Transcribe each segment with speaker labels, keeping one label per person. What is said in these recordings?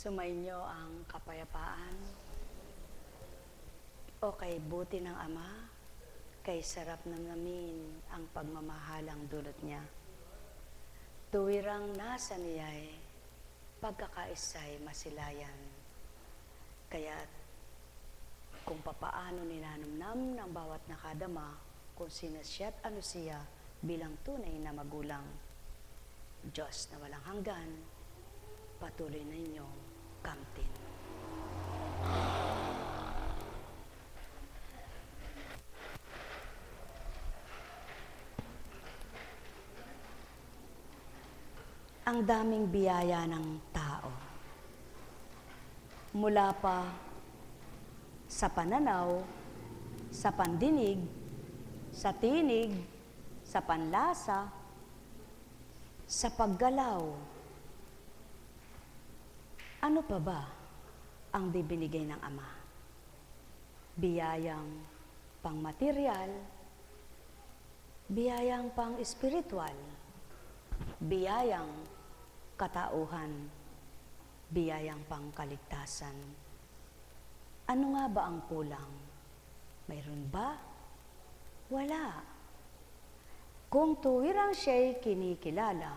Speaker 1: Sumainyo ang kapayapaan o kay buti ng Ama, kay sarap namnamin ang pagmamahalang dulot niya. Tuwirang nasa niya'y pagkakaisay masilayan. Kaya't kung papaano ninanamnam ng bawat nakadama kung sino siya at ano siya bilang tunay na magulang, Diyos na walang hanggan, patuloy na inyong kamtin. Ang daming biyaya ng tao. Mula pa sa pananaw, sa pandinig, sa tinig, sa panlasa, sa paggalaw. Ano pa ba ang binigay ng Ama? Biyayang pang-material, biyayang pang-espiritual, biyayang katauhan, biyayang pangkaligtasan. Ano nga ba ang kulang? Mayroon ba? Wala. Kung tuwirang siya'y kinikilala,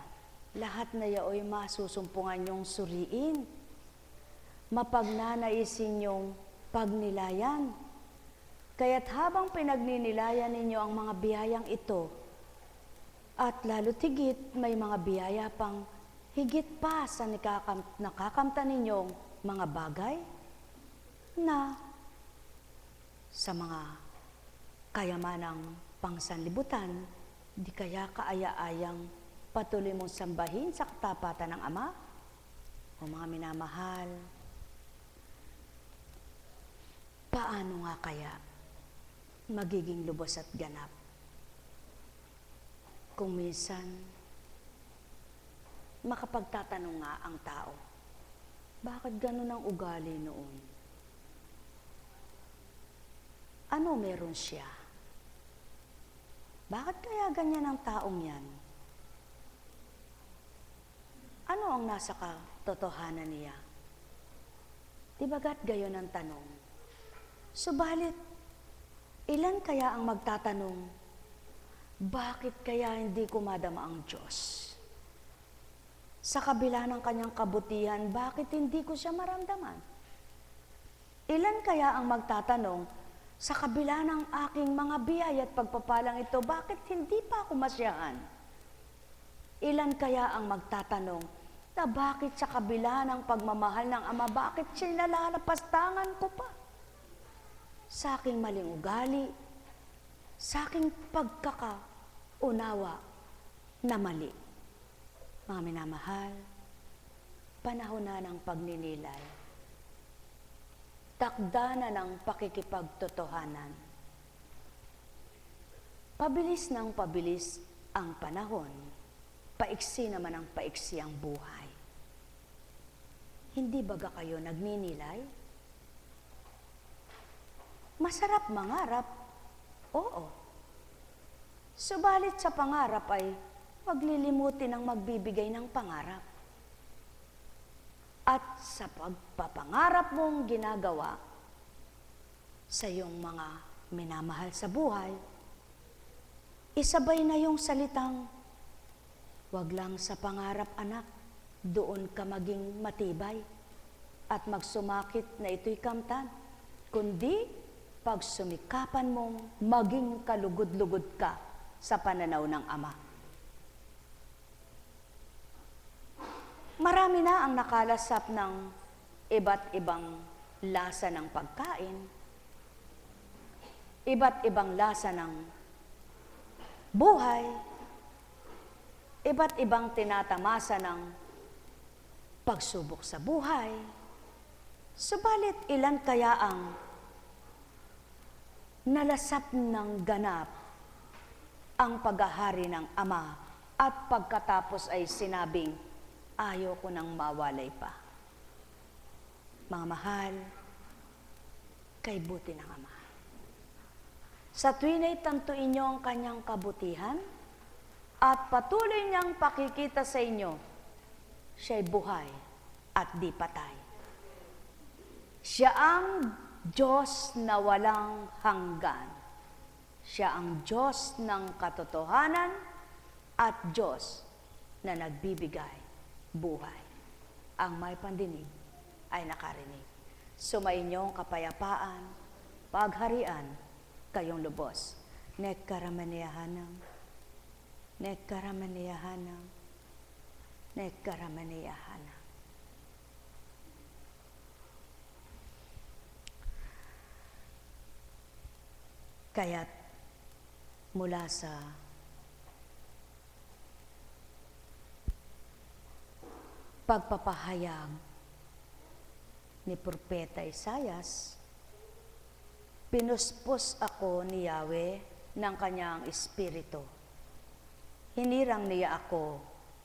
Speaker 1: lahat na yao'y masusumpungan niyong suriin, mapagnanaisin niyong pagnilayan. Kaya't habang pinagninilayan ninyo ang mga biyayang ito, at lalo tigit may mga biyaya pang higit pa sa nakakamtan ninyong mga bagay na sa mga kayamanang pangsanlibutan, di kaya kaaya-ayang patuloy mong sambahin sa katapatan ng Ama? O mga minamahal, paano nga kaya magiging lubos at ganap kung minsan makapagtatanong nga ang tao, bakit ganun ang ugali noon? Ano meron siya? Bakit kaya ganyan ang taong yan? Ano ang nasa katotohanan niya? Di bagat gayon ang tanong? Subalit, ilan kaya ang magtatanong, bakit kaya hindi ko madama ang Diyos? Sa kabila ng kanyang kabutihan, bakit hindi ko siya maramdaman? Ilan kaya ang magtatanong, sa kabila ng aking mga biyaya at pagpapalang ito, bakit hindi pa ako masyahan? Ilan kaya ang magtatanong, na bakit sa kabila ng pagmamahal ng Ama, bakit siya nalalapastangan ko pa? Sa aking maling ugali, sa aking pagkakaunawa na mali. Mga minamahal, panahon na ng pagninilay. Takda na ng pakikipagtotohanan. Pabilis ng pabilis ang panahon, paiksi naman ang paiksi ang buhay. Hindi baga kayo nagninilay? Masarap mangarap, oo. Subalit sa pangarap ay paglilimutin ang magbibigay ng pangarap. At sa pagpapangarap mong ginagawa sa iyong mga minamahal sa buhay, isabay na yung salitang, wag lang sa pangarap anak, doon ka maging matibay at magsumakit na ito'y kamtan, kundi pagsumikapan mong maging kalugod-lugod ka sa pananaw ng Ama. Marami na ang nakalasap ng iba't ibang lasa ng pagkain, iba't ibang lasa ng buhay, iba't ibang tinatamasa ng pagsubok sa buhay. Subalit ilan kaya ang nalasap ng ganap ang paghahari ng Ama at pagkatapos ay sinabing, ayaw ko nang mawalay pa. Mga mahal, kay buti ng Ama. Sa tuwin ay tantuin niyo ang kanyang kabutihan at patuloy niyang pakikita sa inyo, siya'y buhay at di patay. Siya ang Diyos na walang hanggan. Siya ang Diyos ng katotohanan at Diyos na nagbibigay buhay. Ang may pandinig ay nakarinig. Sumainyong kapayapaan, pagharian, kayong lubos. Nekkaramaniyahanam, nekkaramaniyahanam, nekkaramaniyahanam. Kaya't mula sa pagpapahayag ni Propeta Isaias, pinuspos ako ni Yahweh ng kanyang espiritu. Hinirang niya ako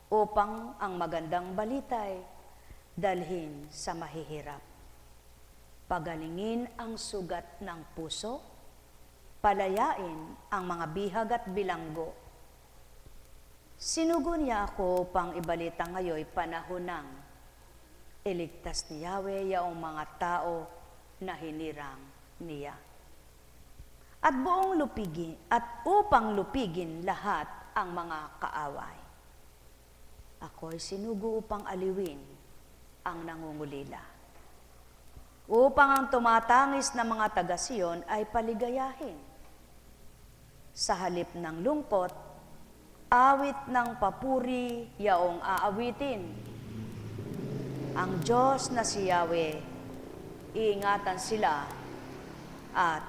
Speaker 1: upang ang magandang balitay dalhin sa mahihirap. Pagalingin ang sugat ng puso, palayain ang mga bihag at bilanggo. Sinugo niya ako upang ibalita ngayoy panahon ng iligtas ni Yahweh yaong mga tao na hinirang niya. At buong lupigin, at upang lupigin lahat ang mga kaaway. Ako'y sinugo upang aliwin ang nangungulila. Upang ang tumatangis na mga taga-Siyon ay paligayahin. Sa halip ng lungkot, awit ng papuri yaong aawitin. Ang Diyos na si Yahweh, iingatan sila at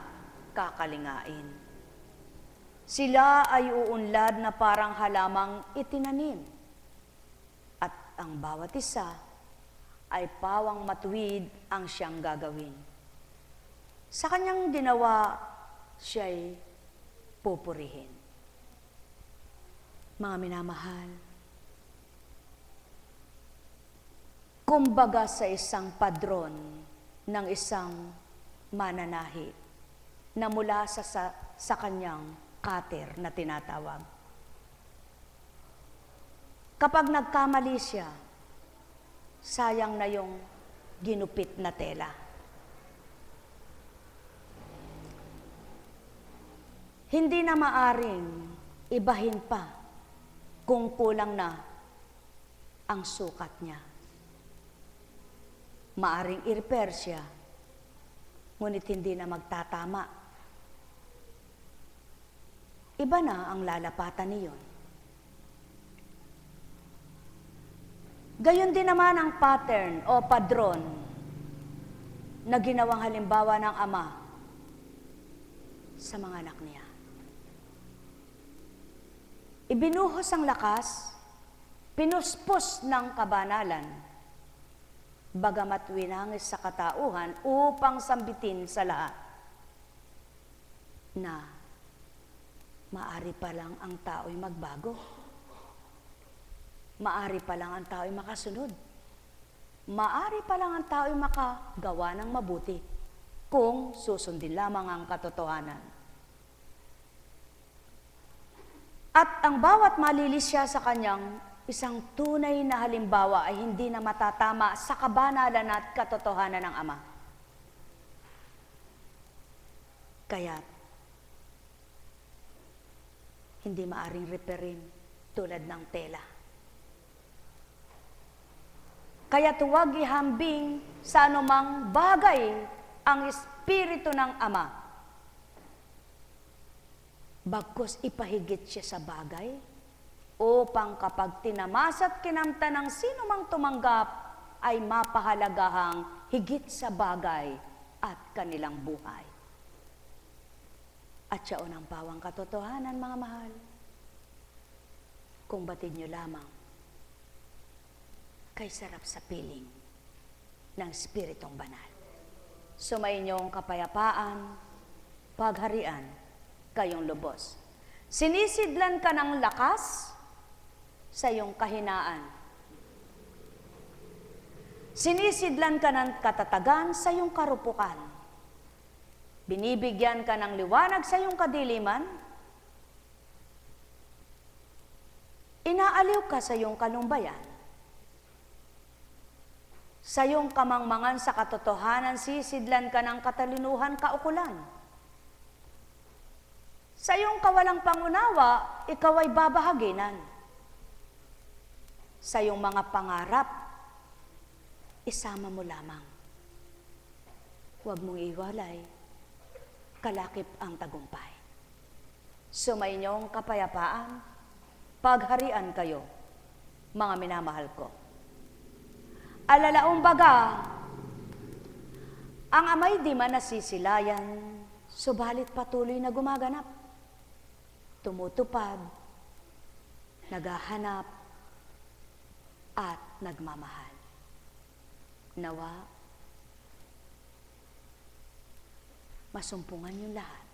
Speaker 1: kakalingain. Sila ay uunlad na parang halamang itinanim, at ang bawat isa ay pawang matuwid ang siyang gagawin. Sa kanyang ginawa, siya'y pupurihin. Mga minamahal, kumbaga sa isang padron ng isang mananahi na mula sa kanyang kater na tinatawag. Kapag nagkamali siya, sayang na yung ginupit na tela. Hindi na maaring ibahin pa kung kulang na ang sukat niya. Maaring i-repair siya, ngunit hindi na magtatama. Iba na ang lalapatan niyon. Gayon din naman ang pattern o padron na ginawang halimbawa ng Ama sa mga anak niya. Ibinuhos ang lakas, pinuspos ng kabanalan, bagamat winangis sa katauhan upang sambitin sa lahat na maari pa lang ang tao'y magbago. Maari pa lang ang tao'y makasunod. Maari pa lang ang tao'y makagawa ng mabuti kung susundin lamang ang katotohanan. At ang bawat malilis siya sa kanyang isang tunay na halimbawa ay hindi na matatama sa kabanalan at katotohanan ng Ama. Kaya hindi maaring reperin tulad ng tela. Kaya huwag ihambing sa anumang bagay ang Espiritu ng Ama. Bagkus ipahigit siya sa bagay upang kapag tinamas at kinamta ng sino mang tumanggap ay mapahalagahang higit sa bagay at kanilang buhay. At siya unang pawang katotohanan, mga mahal. Kung batid niyo lamang kay sarap sa piling ng Espiritong Banal. Sumainyong kapayapaan, pagharian, kayong lubos. Sinisidlan ka ng lakas sa iyong kahinaan. Sinisidlan ka ng katatagan sa iyong karupukan. Binibigyan ka ng liwanag sa iyong kadiliman. Inaaliw ka sa iyong kalumbayan. Sa iyong kamangmangan sa katotohanan, sisidlan ka ng katalinuhan kaukulan. Sa iyong kawalang pangunawa, ikaw ay babahaginan. Sa iyong mga pangarap, isama mo lamang. Huwag mong iwalay, kalakip ang tagumpay. Sumainyong kapayapaan, pagharian kayo, mga minamahal ko. Alalaong baga, ang amay di man nasisilayan, subalit patuloy na gumaganap. Tumutupad, naghahanap, at nagmamahal. Nawa, masumpungan niyo lahat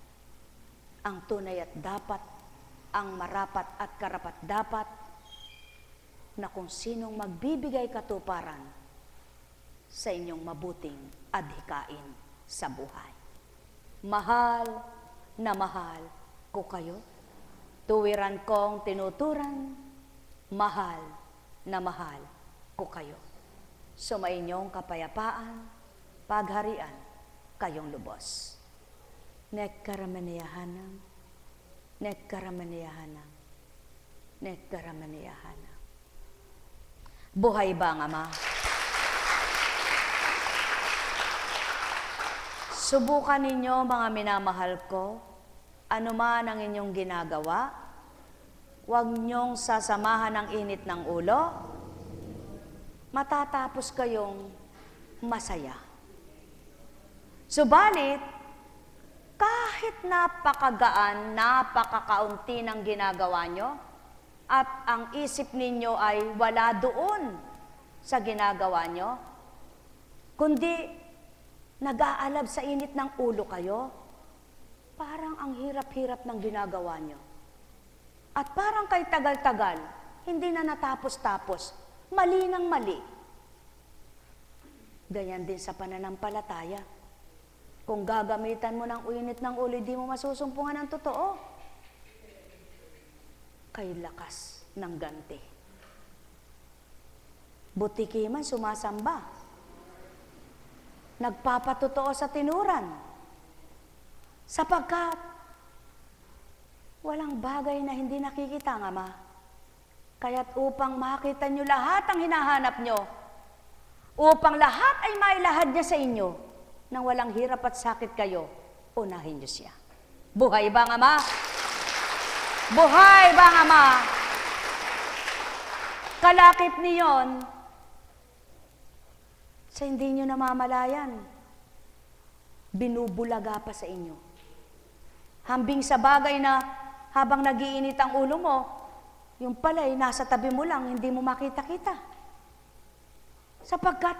Speaker 1: ang tunay at dapat, ang marapat at karapat dapat, na kung sinong magbibigay katuparan sa inyong mabuting adhikain sa buhay. Mahal na mahal ko kayo, tuwiran kong tinuturan, mahal na mahal ko kayo. Sumainyong kapayapaan, pagharian, kayong lubos. Nekkaramaniyahanam, nekkaramaniyahanam, nekkaramaniyahanam. Buhay ba ang Ama? Subukan ninyo, mga minamahal ko, anuman ang inyong ginagawa, huwag niyong sasamahan ng init ng ulo, matatapos kayong masaya. Subalit, kahit napakagaan, napakakaunti ng ginagawa nyo, at ang isip ninyo ay wala doon sa ginagawa nyo, kundi nag-aalab sa init ng ulo kayo, parang ang hirap-hirap ng ginagawa nyo. At parang kay tagal-tagal, hindi na natapos-tapos, mali ng mali. Ganyan din sa pananampalataya. Kung gagamitan mo ng init ng ulo, di mo masusumpungan ng totoo. Kay lakas ng ganti. Butiki man sumasamba. Nagpapatotoo sa tinuran. Sapagkat walang bagay na hindi nakikita ng Ama. Kaya't upang makita nyo lahat ang hinahanap nyo, upang lahat ay mailahad niya sa inyo, nang walang hirap at sakit kayo, unahin nyo siya. Buhay ba ang Ama? Buhay ba ang Ama? Kalakip niyon, sa hindi nyo namamalayan, binubulaga pa sa inyo. Hambing sa bagay na habang nagiinit ang ulo mo, yung pala'y nasa tabi mo lang, hindi mo makita-kita. Sapagkat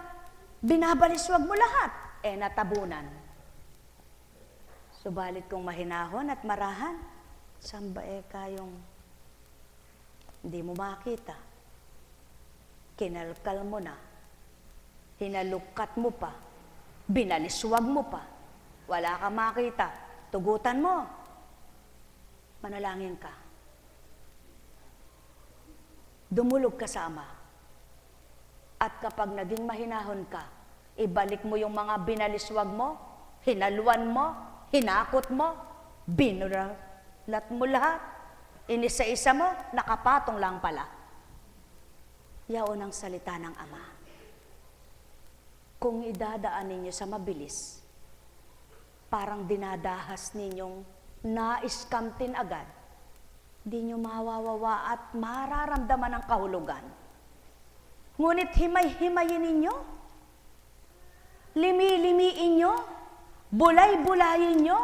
Speaker 1: binabaliswag mo lahat, natabunan. Subalit kung mahinahon at marahan, saan ba kayong hindi mo makita? Kinalkal mo na, hinalukat mo pa, binaliswag mo pa, wala ka makita, tugutan mo, manalangin ka. Dumulog ka sa Ama. At kapag naging mahinahon ka, ibalik mo yung mga binaliswag mo, hinaluan mo, hinakot mo, binulat mo lahat, inisa-isa mo, nakapatong lang pala. Yaon ang salita ng Ama. Kung idadaan ninyo sa mabilis, parang dinadahas ninyong naiskamtin agad, di nyo mawawawa at mararamdaman ang kahulugan. Ngunit himay-himayin ninyo, limi-limiin nyo, bulay-bulayin nyo,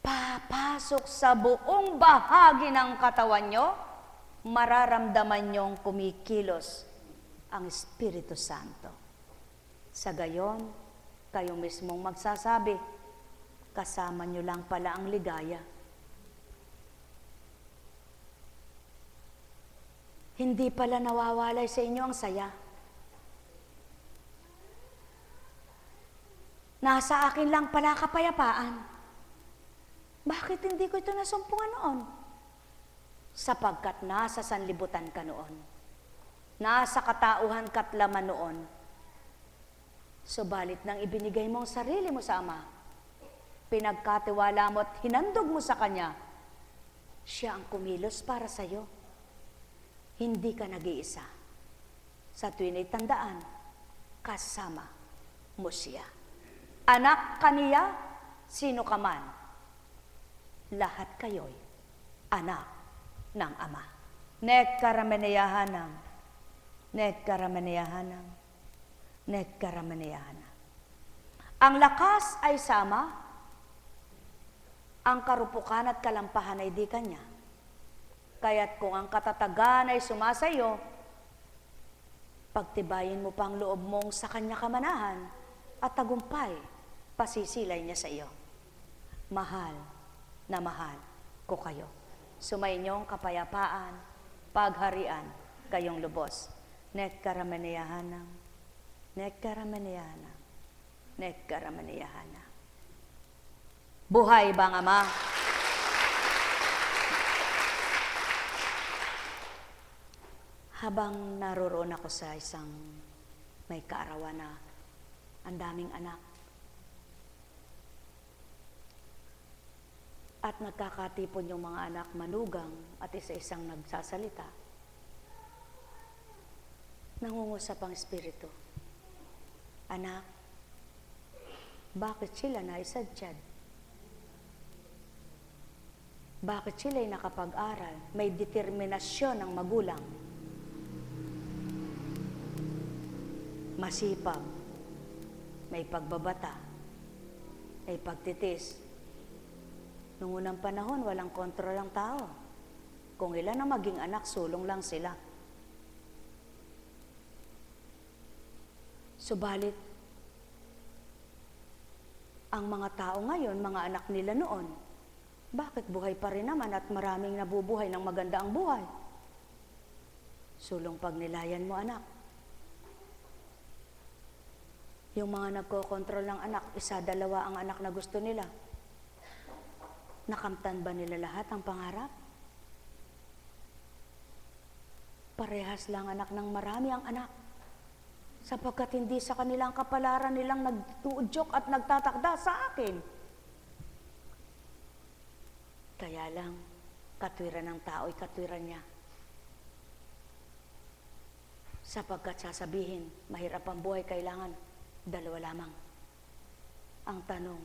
Speaker 1: papasok sa buong bahagi ng katawan nyo, mararamdaman nyong kumikilos ang Espiritu Santo. Sa gayon, kayo mismong magsasabi, kasama nyo lang pala ang ligaya. Hindi pala nawawalay sa inyo ang saya. Nasa akin lang pala kapayapaan. Bakit hindi ko ito nasumpungan noon? Sapagkat nasa sanlibutan ka noon. Nasa katauhan ka't laman noon. Subalit nang ibinigay mo ang sarili mo sa Ama, pinagkatiwala mo at hinandog mo sa Kanya, siya ang kumilos para sa iyo. Hindi ka nag-iisa. Sa tuwing tandaan, kasama mo siya. Anak ka niya, sino ka man. Lahat kayo'y anak ng Ama. Nagkaramanayahanang, nagkaramanayahanang, nagkaramanayahanang. Ang lakas ay sama, ang karupukan at kalampahan ay di kanya. Kaya't kung ang katatagan ay sumasayo, pagtibayin mo pang loob mong sa kanya kamanahan at tagumpay, pasisilay niya sa iyo. Mahal na mahal ko kayo. Sumayinyong kapayapaan, pagharian, kayong lubos. Nagkaramanayahanang, nagkaramanayahanang, nagkaramanayahanang. Buhay bang Ama? Habang naroroon ako sa isang may kaarawan na ang daming anak at nagkakatipon yung mga anak manugang at isa-isang nagsasalita, nangungusap ang Espiritu. Anak, bakit sila naisadyad? Bakit sila'y nakapag-aral? May determinasyon ng magulang. Masipag, may pagbabata, may pagtitis. Noong unang panahon, walang kontrol ang tao. Kung ilan ang maging anak, sulong lang sila. Subalit, ang mga tao ngayon, mga anak nila noon, bakit buhay pa rin naman at maraming nabubuhay ng maganda ang buhay? Sulong pagnilayan mo, anak. Yung mga nagkokontrol ng anak, isa, dalawa ang anak na gusto nila. Nakamtan ba nila lahat ang pangarap? Parehas lang anak ng marami ang anak. Sapagkat hindi sa kanilang kapalaran nilang nagtuudyok at nagtatakda sa akin. Kaya lang, katwiran ng tao'y katwiran niya. Sapagkat sasabihin, mahirap ang buhay, kailangan dalawa lamang. Ang tanong,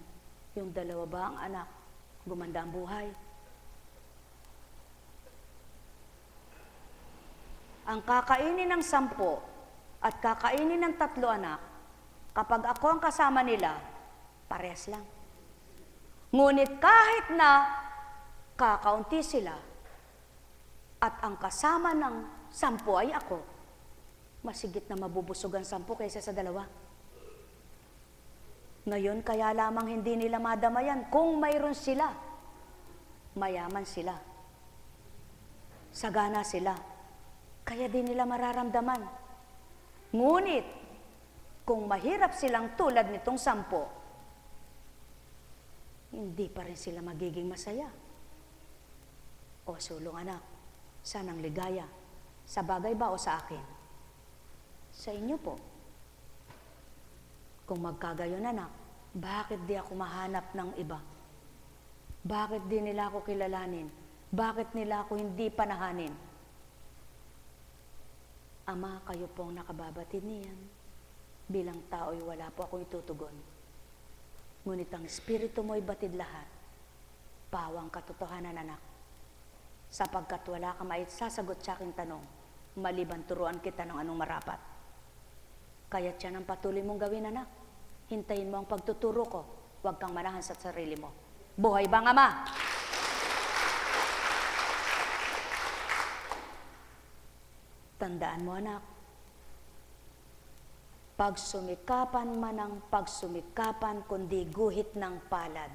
Speaker 1: yung dalawa ba ang anak? Gumanda ang buhay? Ang kakainin ng 10 at kakainin ng 3 anak, kapag ako ang kasama nila, parehas lang. Ngunit kahit na kakaunti sila at ang kasama ng 10 ay ako, masigit na mabubusog ang 10 kaysa sa 2. Ngayon, kaya lamang hindi nila madamayan kung mayroon sila. Mayaman sila. Sagana sila. Kaya din nila mararamdaman. Ngunit, kung mahirap silang tulad nitong 10, hindi pa rin sila magiging masaya. O sulong anak, sanang ligaya. Sa bagay ba o sa akin? Sa inyo po. Kung magkagayon anak, bakit di ako mahanap ng iba? Bakit di nila ako kilalanin? Bakit nila ako hindi panahanin? Ama, kayo pong nakababatid niyan. Bilang tao'y wala po akong itutugon. Ngunit ang Espiritu mo'y batid lahat. Pawang katotohanan, anak. Sapagkat wala ka maisasagot sa aking tanong, maliban turuan kita ng anong marapat. Kaya't yan ang patuloy mong gawin, anak. Hintayin mo ang pagtuturo ko. Huwag kang manahan sa sarili mo. Buhay bang Ama? Tandaan mo, anak. Pagsumikapan man ang pagsumikapan, kundi guhit ng palad,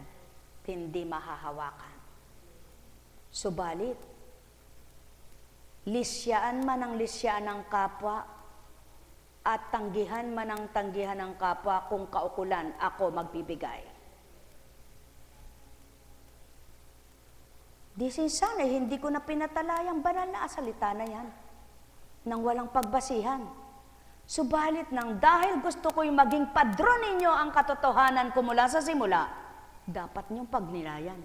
Speaker 1: hindi mahahawakan. Subalit, lisyaan man ang lisyaan ng kapwa, at tanggihan man ang tanggihan ng kapwa, kung kaukulan ako magbibigay. Di sinsanay, hindi ko na pinatalayang banal na salita na yan. ng walang pagbasihan. Subalit nang dahil gusto ko'y maging padron ninyo ang katotohanan ko mula sa simula, dapat niyong pagnilayan.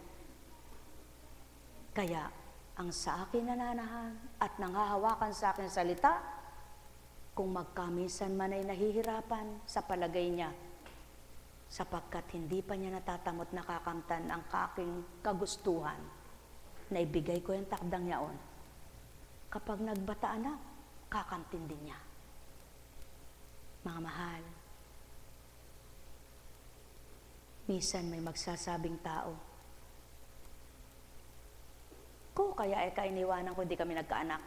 Speaker 1: Kaya, ang sa akin nananahan at nanghahawakan sa akin salita, kung magkaminsan man ay nahihirapan sa palagay niya, sapagkat hindi pa niya natatamot nakakamtan ang aking kagustuhan, na ibigay ko yung takdang yaon. Kapag nagbataan na, kakamtin din niya. Mga mahal, minsan may magsasabing tao, ko kaya iniwanan ko di kami nagkaanak?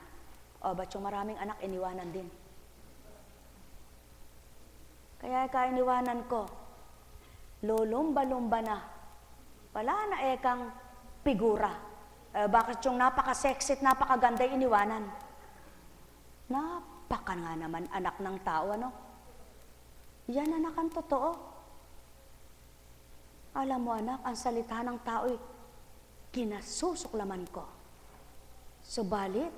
Speaker 1: O ba't yung maraming anak iniwanan din? Kaya iniwanan ko, lulumba-lumba na, wala na ekang figura. Bakit yung napaka-sexy at napakaganda iniwanan? Napaka nga naman anak ng tao, ano? Yan anak ang totoo. Alam mo anak, ang salita ng tao'y kinasusuklaman ko. Subalit,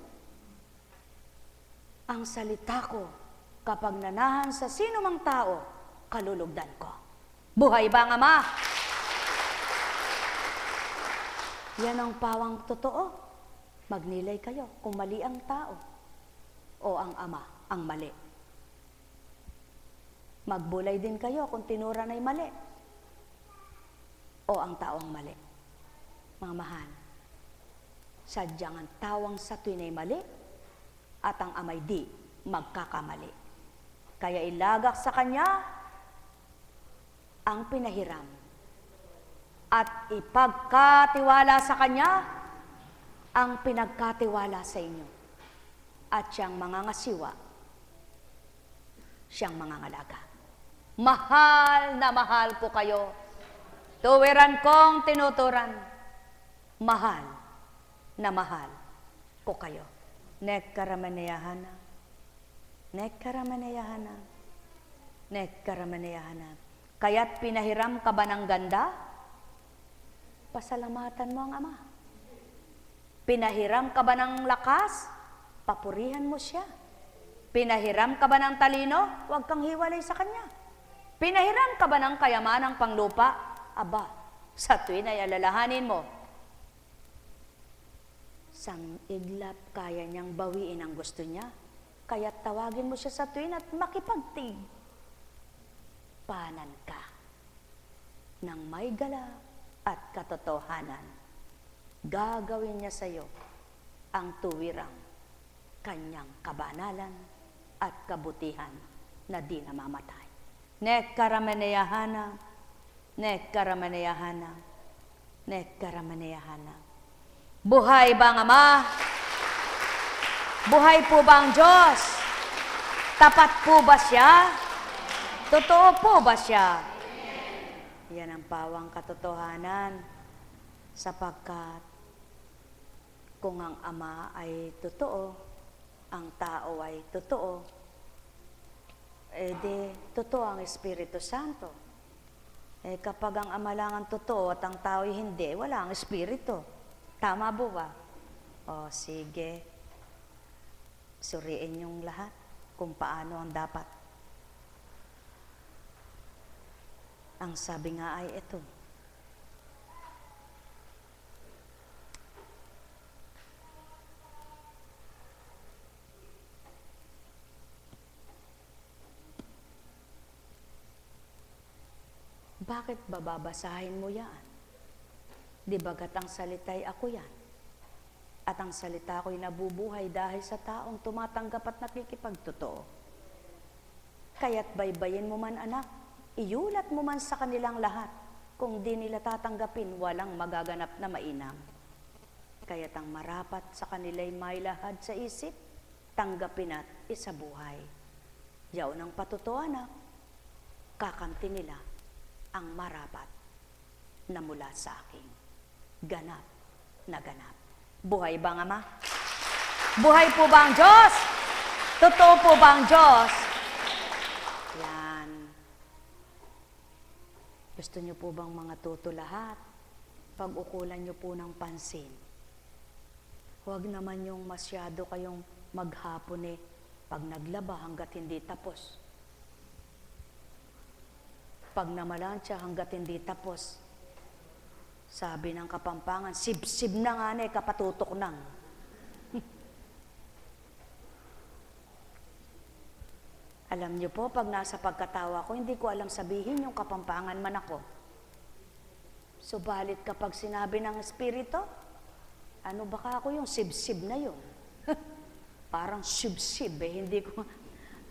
Speaker 1: ang salita ko kapag nanahan sa sino mang tao, kalulugdan ko. Buhay ba ang Ama? Yan ang pawang totoo. Magnilay kayo kung mali ang tao o ang Ama ang mali. Magbulay din kayo kung tinuran ay mali o ang tao ang mali. Mga mahal, sadyang ang tawang sa tuwin ay mali at ang Ama'y di magkakamali. Kaya ilagak sa Kanya ang pinahiram at ipagkatiwala sa Kanya ang pinagkatiwala sa inyo. At siyang mangangasiwa, siyang mangangalaga. Mahal na mahal ko kayo. Tuwiran kong tinuturan. Mahal na mahal ko kayo. Nekaramanayahana. Nekaramanayahana. Nekaramanayahana. Kaya't pinahiram ka ba ng ganda? Pasalamatan mo ang Ama. Pinahiram ka ba ng lakas? Papurihan mo siya. Pinahiram ka ba ng talino? Huwag kang hiwalay sa Kanya. Pinahiram ka ba ng kayamanang panglupa? Aba, sa tuwin ay alalahanin mo. Sang iglap kaya niyang bawiin ang gusto niya, kaya't tawagin mo siya sa tuwin at makipagtig. Panan ka ng may gala at katotohanan. Gagawin niya sa iyo ang tuwirang kanyang kabanalan at kabutihan na di namamatay. Nekaramanayahana, nekaramanayahana, nekaramanayahana. Buhay ba ang Ama? Buhay po ba ang Diyos? Tapat po ba siya? Totoo po ba siya? Yan ang pawang katotohanan, sapagkat kung ang Ama ay totoo, ang tao ay totoo, di totoo ang Espiritu Santo. Kapag ang Ama lang ang totoo at ang tao ay hindi, wala ang Espiritu. Tama po ba? O sige, suriin yung lahat kung paano ang dapat. Ang sabi nga ay ito, bakit bababasahin mo yan? Di bagat ang salita'y ako yan. At ang salita ko'y nabubuhay dahil sa taong tumatanggap at nakikipagtotoo. Kaya't baybayin mo man anak, iulat mo man sa kanilang lahat. Kung di nila tatanggapin, walang magaganap na mainam. Kaya't ang marapat sa kanila'y may lahad sa isip, tanggapin at isabuhay. Yaw ng patuto anak, kakamti nila ang marapat na mula sa akin. Ganap na ganap. Buhay ba ang Ama? Buhay po ba ang Diyos? Totoo po ba ang Diyos? Yan. Gusto niyo po bang mga tuto lahat? Pag-ukulan niyo po ng pansin. Huwag naman yung masyado kayong maghapon Pag naglaba hanggat hindi tapos. Pag namalansya hanggat hindi tapos. Sabi ng Kapampangan, sib-sib na nga na kapatutok nang. Alam niyo po, pag nasa pagkatawa ko, hindi ko alam sabihin yung Kapampangan man ako. Subalit kapag sinabi ng Espiritu, ano baka ako yung sib-sib na yun? Parang sib-sib hindi ko.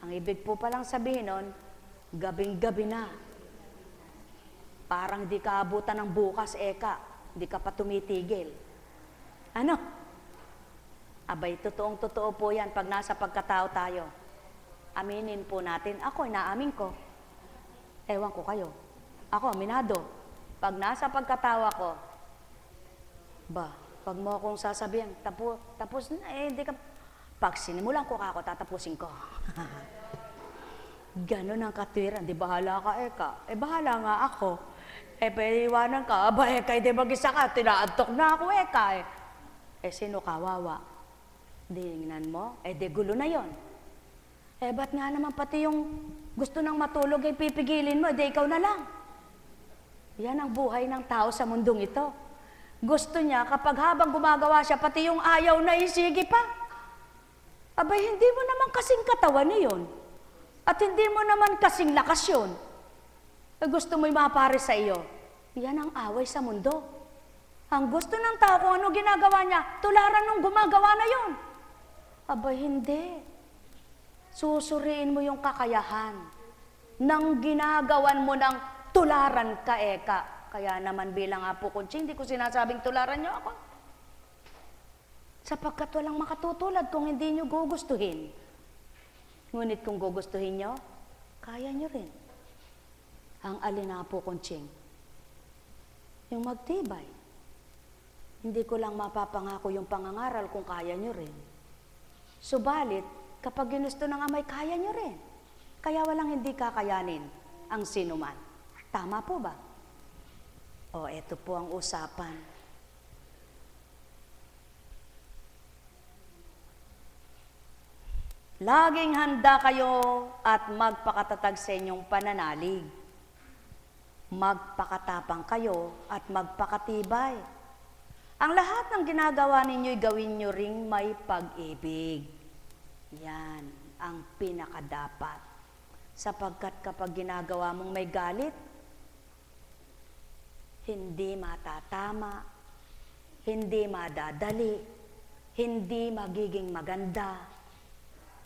Speaker 1: Ang ibig po palang sabihin nun, gabing-gabi na. Parang di ka abutan ng bukas, di ka pa tumitigil. Ano? Abay, totoong-totoo po yan pag nasa pagkatao tayo. Aminin po natin, ako, inaamin ko. Ewan ko kayo. Ako, aminado. Pag nasa pagkatawa ko, pag mo akong sasabihin, tapos na, hindi ka, pag sinimulan ko ako, tatapusin ko. Ganon ang katwiran, di bahala ka, Eka. Bahala nga ako. Paiwanan ka, Eka, hindi mag-isa ka, tinaantok na ako, Eka. Sino kawawa? Dinignan mo, di gulo na yon. Ba't nga naman pati yung gusto nang matulog ay pipigilin mo, ikaw na lang. Yan ang buhay ng tao sa mundong ito. Gusto niya, kapag habang gumagawa siya, pati yung ayaw na isigi pa. Abay, hindi mo naman kasing katawan yun. At hindi mo naman kasing lakas yun. Gusto mo'y mapare sa iyo. Yan ang away sa mundo. Ang gusto ng tao kung ano ginagawa niya, tularan nung gumagawa na yun. Abay, hindi. Susuriin mo yung kakayahan nang ginagawan mo ng tularan ka, Eka. Kaya naman bilang Apo Kunching, hindi ko sinasabing tularan niyo ako. Sapagkat walang makatutulad kung hindi niyo gugustuhin. Ngunit kung gugustuhin niyo, kaya niyo rin. Ang alin na Apo Kunching? Yung magtibay. Hindi ko lang mapapangako yung pangangaral kung kaya niyo rin. Subalit, kapag ginusto ng amay, kaya niyo rin. Kaya walang hindi kakayanin ang sinuman. Tama po ba? Eto po ang usapan. Laging handa kayo at magpakatatag sa inyong pananalig. Magpakatapang kayo at magpakatibay. Ang lahat ng ginagawa ninyo'y gawin nyo ring may pag-ibig. Yan ang pinakadapat. Sapagkat kapag ginagawa mong may galit, hindi matatama, hindi madadali, hindi magiging maganda,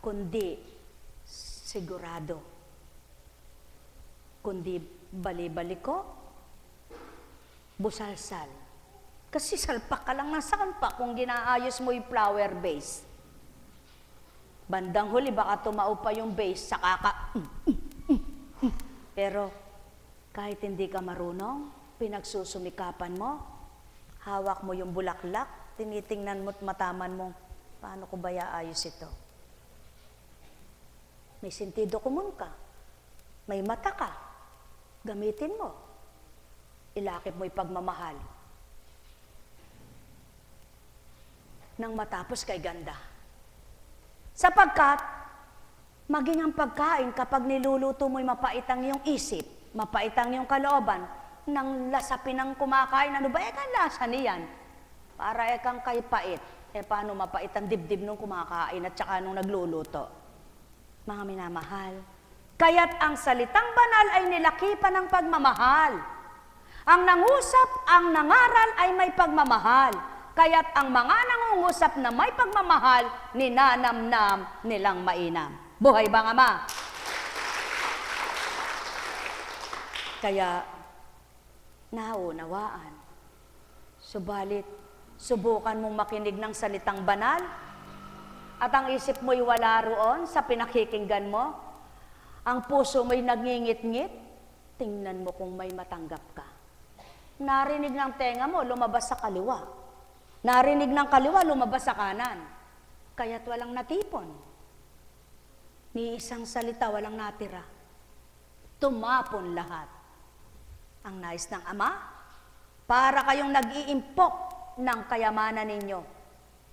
Speaker 1: kundi sigurado, kundi bali-baliko, busalsal. Kasi salpak ka lang ng salpak kung ginaayos mo yung flower base. Bandang huli, baka tumao pa yung base, saka ka, Pero kahit hindi ka marunong, pinagsusumikapan mo, hawak mo yung bulaklak, tinitingnan mo't mataman mo, paano ko ba iaayos ito? May sentido común ka, may mata ka, gamitin mo, ilakip mo yung pagmamahal. Nang matapos kay ganda. Sapagkat, maging ang pagkain kapag niluluto mo'y mapaitang yung isip, mapaitang yung kalooban, nang lasapin ng kumakain, ano ba ekang lasa niyan? Para ekang kay pait. Paano mapait ang dibdib nung kumakain at saka nung nagluluto? Mga minamahal, kaya't ang salitang banal ay nilakipan ng pagmamahal. Ang nangusap, ang nangaral ay may pagmamahal. Kaya't ang mga nangungusap na may pagmamahal, ninanamnam nilang mainam. Buhay bang Ama? Kaya, naunawaan. Subalit, subukan mong makinig ng salitang banal at ang isip mo'y wala roon sa pinakikinggan mo. Ang puso mo'y nangingit-ngit, tingnan mo kung may matanggap ka. Narinig ng tenga mo, lumabas sa kaliwa. Narinig ng kaliwa, lumabas sa kanan. Kaya't walang natipon. Ni isang salita, walang natira. Tumapon lahat. Ang nais ng Ama, para kayong nag-iimpok ng kayamanan ninyo.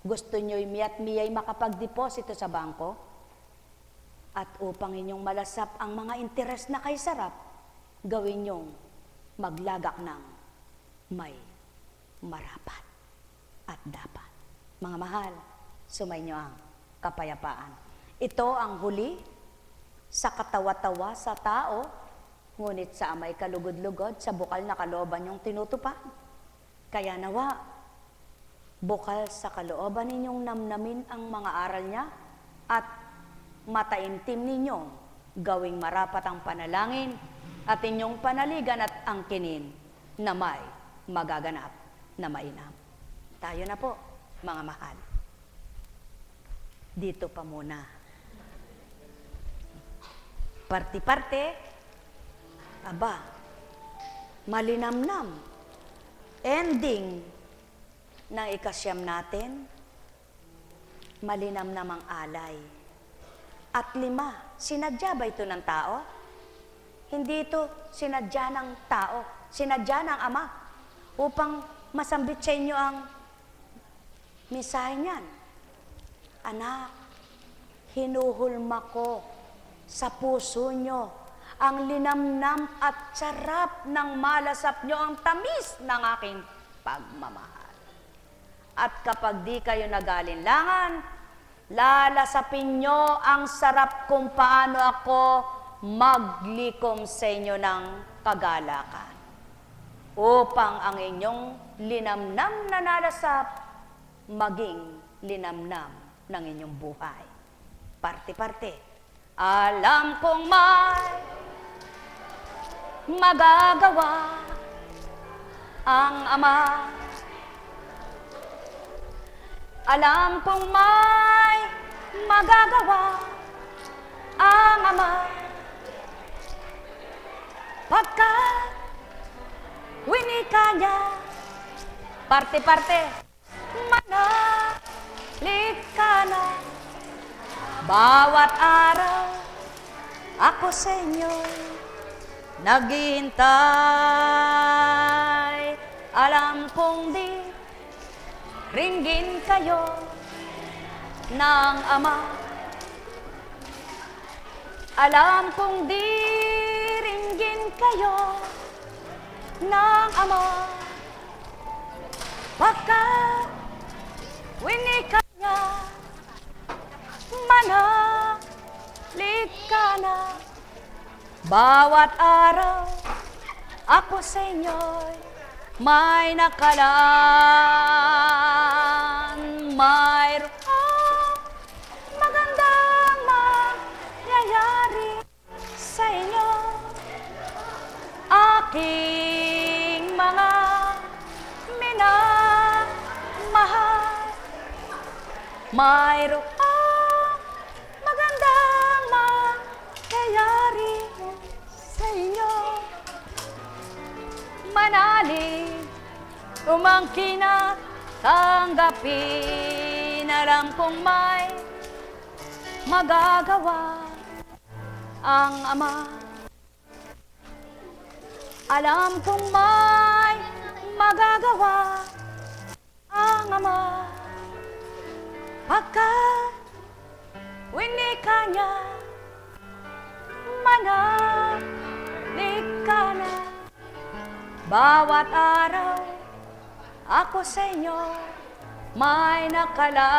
Speaker 1: Gusto nyo'y miya't miya'y makapag-deposito sa bangko? At upang inyong malasap ang mga interes na kay sarap, gawin niyong maglagak ng may marapat at dapat. Mga mahal, sumainyo ang kapayapaan. Ito ang huli sa katawa-tawa sa tao, ngunit sa amay kalugod-lugod, sa bukal na kalooban yung tinutupad. Kaya nawa, bukal sa kalooban ninyong namnamin ang mga aral niya at mataimtim ninyong gawing marapat ang panalangin at inyong panaligan at angkinin na may magaganap na mainam. Tayo na po, mga mahal. Dito pa muna. Parte-parte, aba, malinamnam, ending ng ikasyam natin, malinamnam ang alay. At 5, sinadya ba ito ng tao? Hindi ito sinadya ng tao, sinadya ng Ama upang masambit sa inyo ang mensahe niyan. Anak, hinuhulma ko sa puso nyo ang linamnam at sarap ng malasap nyo, ang tamis ng aking pagmamahal. At kapag di kayo nag-alinlangan, lalasapin nyo ang sarap kung paano ako maglikom sa inyo ng kagalakan. Upang ang inyong linamnam na nalasap maging linamnam ng inyong buhay. Parte-parte. Alam kong may magagawa ang Ama. Alam kong may magagawa ang Ama. Pagkat winika niya, parte-parte, manalig ka na. Bawat araw, ako sa inyo naghihintay. Alam kong di ringgin kayo ng Ama. Alam kong di ringgin kayo ng Ama. Pagkat winika niya, manalig ka na. Bawat araw, ako sa inyo'y may nakalaan. Mayroong magandang mangyayari sa inyo. Aking mga minamahal, mayroong magandang mangyayari sa inyo. Manalig, umangkin at tanggapin. Alam kong may magagawa ang Ama. Alam kong may magagawa ang Ama. Pagkat winika niya, manalig ka na. Bawat araw, ako sa inyo may nakalaan.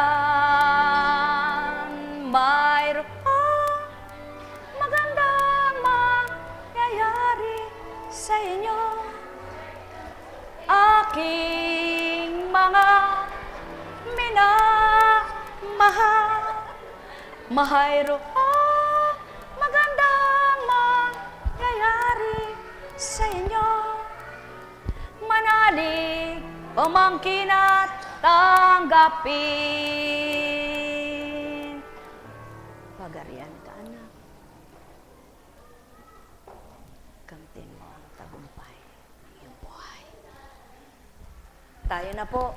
Speaker 1: Mayroong magandang mangyayari sa inyo. Aking mga minamahal, mayroong magandang mangyayari sa inyo. Manalig, umangkin at tanggapin. Pagarian ka, anak. Kamtin mo ang tagumpay ng iyong buhay. Tayo na po.